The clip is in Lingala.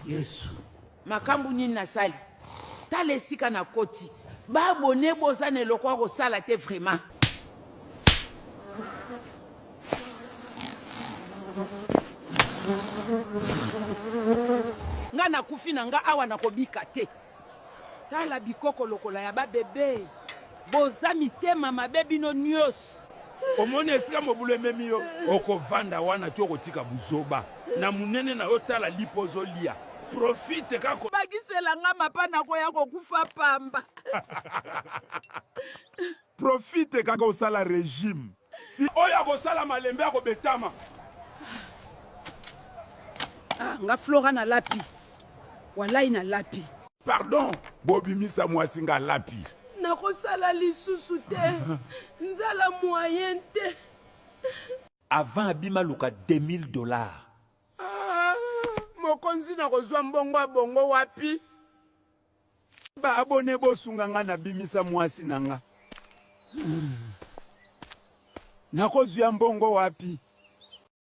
Yesu. Makambu nini nasali. Tala esika na koti. Ba abonné boza ne lokwa ko sala te vraiment. Nga na kufi na nga awa na kobika te. Tala bikoko lokola ya ba bébé. Boza mitema mabebi no nyos. Omoni esika mobulu ememi yo okovanda wana ti okotika buzoba na munene na yo tala lipozo lia profite kako bakisela nga mapana koya kokufa pamba. profite kaka osala régime si oyo akosala malembe akobetama. Nga Flora na lapi walai na lapi. Pardon bobimisa mwasi nga lapi nakosala lisusu te nzala moyen te. Avant abima luka $2000. mokonzi na kozwa mbongo bongo wapi ba abone bosunga nga na bimisa mwasi nanga nakozwa mbongo wapi